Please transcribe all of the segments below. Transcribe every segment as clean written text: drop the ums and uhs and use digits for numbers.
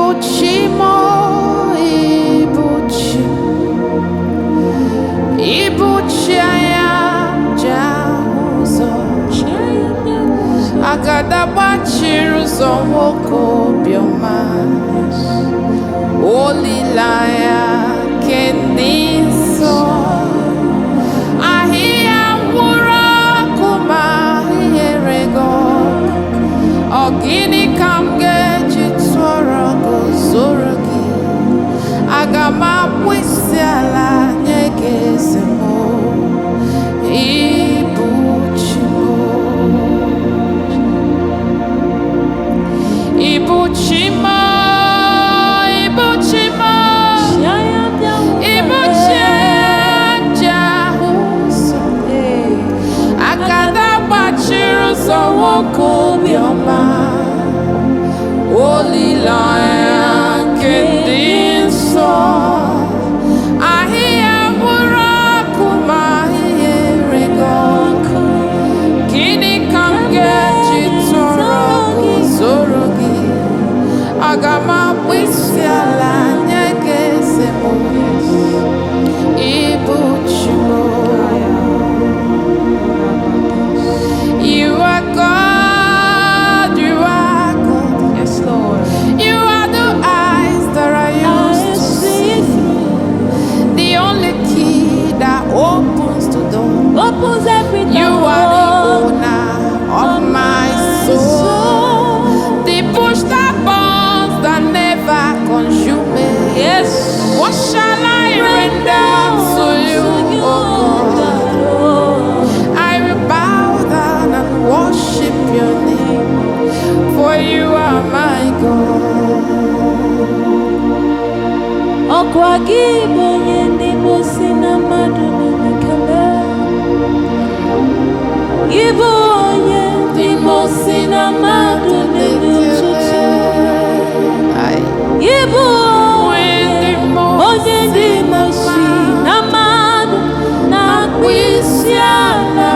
Ibuchimo, Ibuchaya Jahuzo Agadabachiruzo Woko Bioma Olilaya Kendiso Ahia Wura Kuma Hierego Ogini Kamge Jitwara Gozorogi Agama Wisiala Nyegezemo Ibuchimo, Ibuchimo, Ibuchiajahuso Akadabachiruzo Woko Bioma Olilaya Kendiso Ahia Wura Kuma Hierego Gini Kamge Jitoro Gozorogi Agama Wisiala Nyegezemo Ibuchimo. You are God, you are God. Yes, Lord. You are the eyes that I use to see through. The only key that opens the door. Opens every door. You are the owner of my soul. The push that burns that never consume me. Yes. What shall I render to you, oh God? I will bow down and worship your name, for you are my God. Okwagibo yende bosina madunu kala. Ibo yende bosina madunu tutu. Ibo yende bosina madu na kwisiala.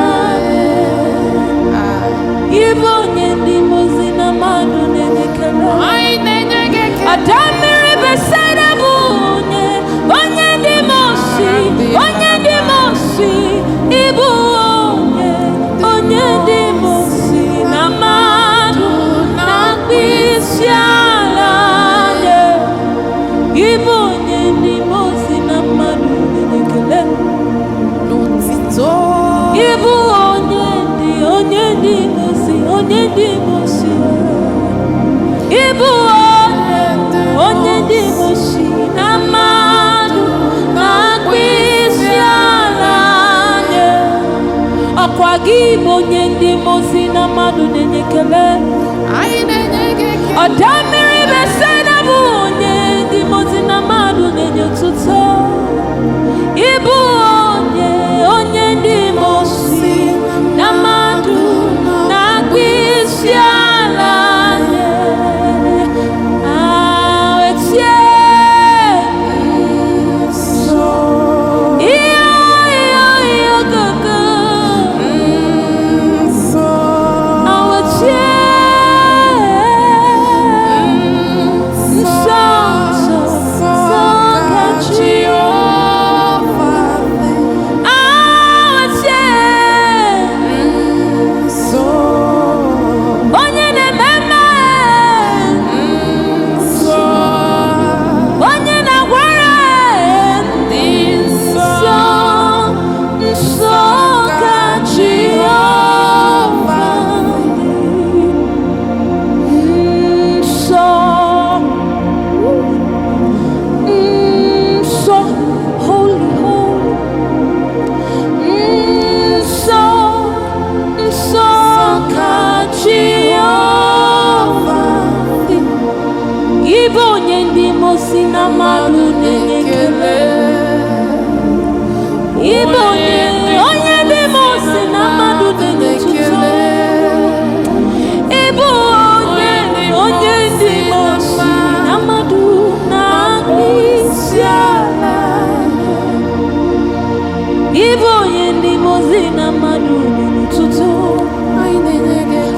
Ibo yende bosina madunu kala. Adamiri beseda bunye, onye di mosi, ibu onye di mosi na madu na kwisiala. Ibu onye di mosi na madu nekele. Ibu onye di mosi, Ibu onye di mosi na madu na kwisiala. Okwagi onye di mosi na madu nenyekele. Odamiri beseda bunye di mosi na madu nenyotuto. Ibu onye di mosi na madu na kwisiala.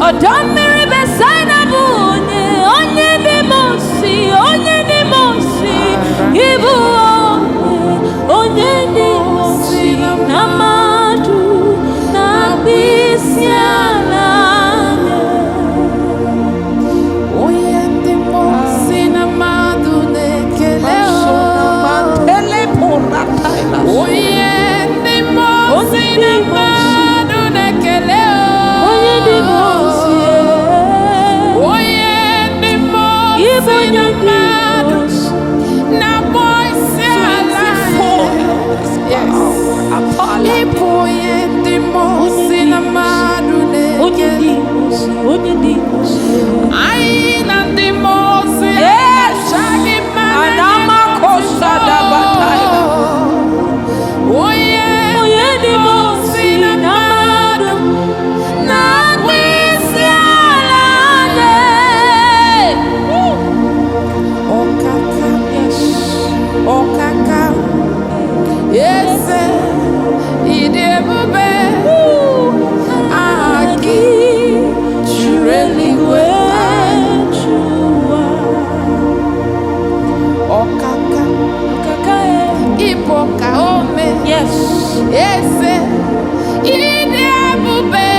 Odamiri besana bunye onye di mosi onye ike. Anyị na ndị mmụọ ozi echaghị mmanụ onye dị mmụọ ozi na mmadụ na-akpụ isi ala ọkaka ọkaka eze ịdị ebube aha gị juru eluigwe ọkaka ịbụ ka ome eze ịdị ebube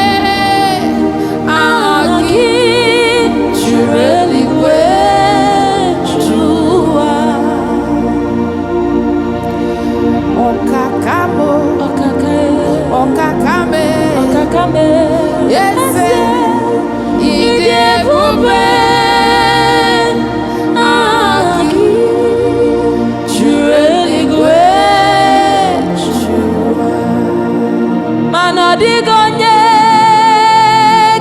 aha gị juru eluigwe ọkakamo ọkakame eze ịdị ebube aha gị juru eluigwe mana ọ dịghị onye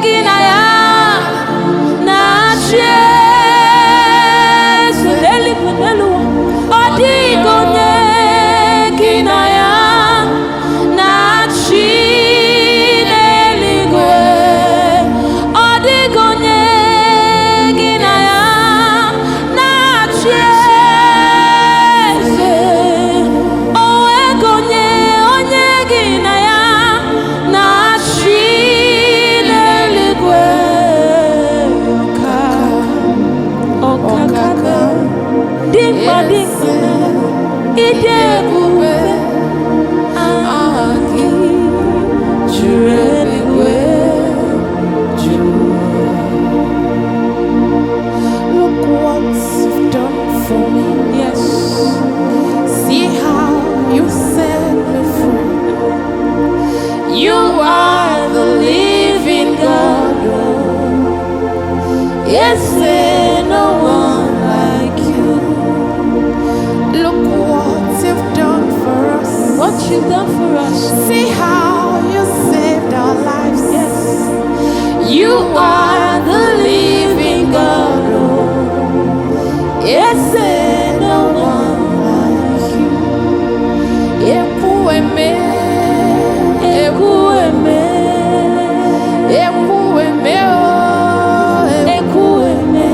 gị na ya na-achị eze n'eluigwe n'ụwa. Ọ dịghị onye gị na ya na-achị n'eluigwe. Ọ dịghị onye gị na ya na-achị eze. O nweghị onye gị na ya na-achị n'eluigwe. Ọkaka dimkpa ịdị ebube aha gị juru eluigwe juru. Look what you've done for me. yes See how you set me free. You are the living God. Yes, there no one like you. Look what you've done for us. what you've done for us. See how you saved our lives. Yes, you are the living God. Yes, there no one like you. Ekueme, Ekueme, ekueme, oh, Ekueme.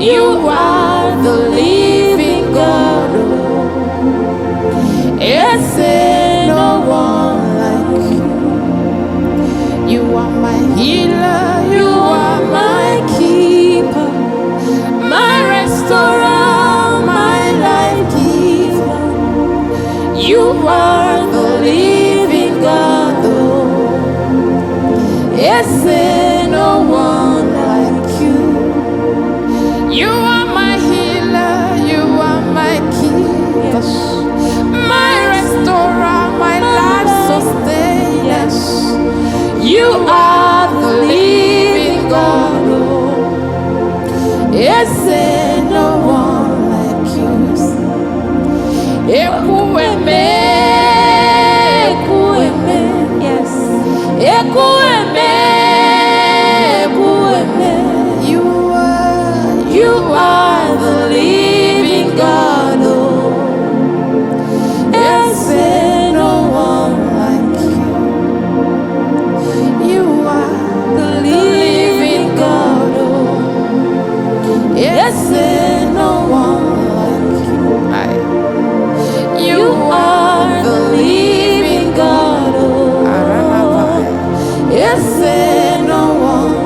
you are the living God. Yes, there no one like you. You are my healer, you are my keeper, my restorer, my life giver. You are the living God. Yes, there no one like you. You are my healer, you are my keeper, my restorer, my life sustainer. Yes. You are the living God. Yes, there no one like you. Ekueme, ekueme, Yes. ekueme, ekueme. You are the living God. Yes, there no one like you. You are the living God. Yes, there no one like you. You are the living God. Yes, there no one.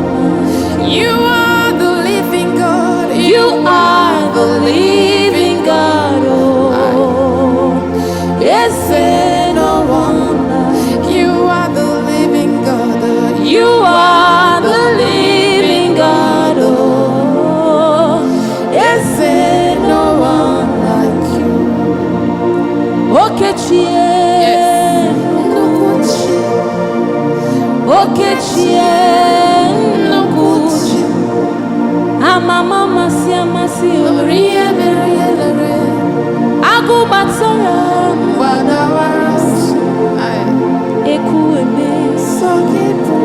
You are the living God. You are the living God. Yes, there no one. You are the living God. You are the living God. Yes, there no one like you. Okechie. Okechie. Nukuchi. Amama masi amasi. Maria, Maria, Maria. Agubatsara. Wadawaras. Ekueme. Sokipu.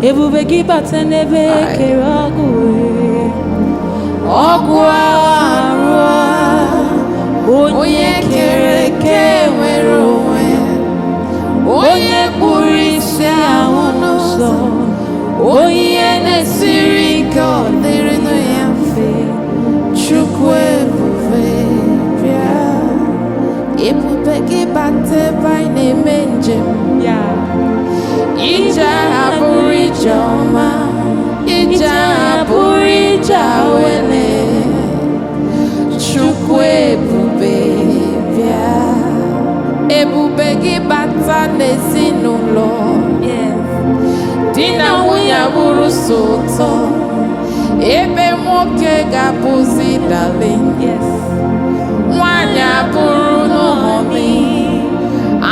ebube gị bata n'ebe kere ọgụ ọgụ arụ onye kere eke nwere onwe onye kpụrụ isi ahụ n'ụzọ onye na-esiri ike ọ dịrịnụ ya mfe Chukwu ebube bịa ebube gị bata ebe anyị na-eme njem ya ije agha bụrụ ije ọma ije agha bụrụ ije awele Chukwu ebube bịa ebube gị bata n'ezinụlọ di na nwunye bụrụ so ụtọ ebe nwoke ga-abụzi darling nwanyị abụrụ n'ụmụmị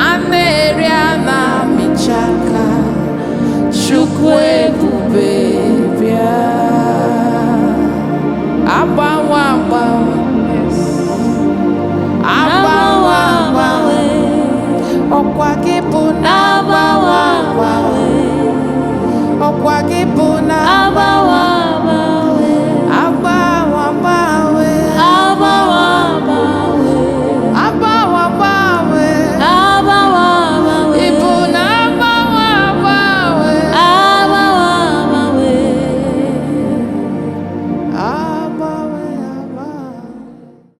a na-eri a na-amịcha aka Chukwu ebube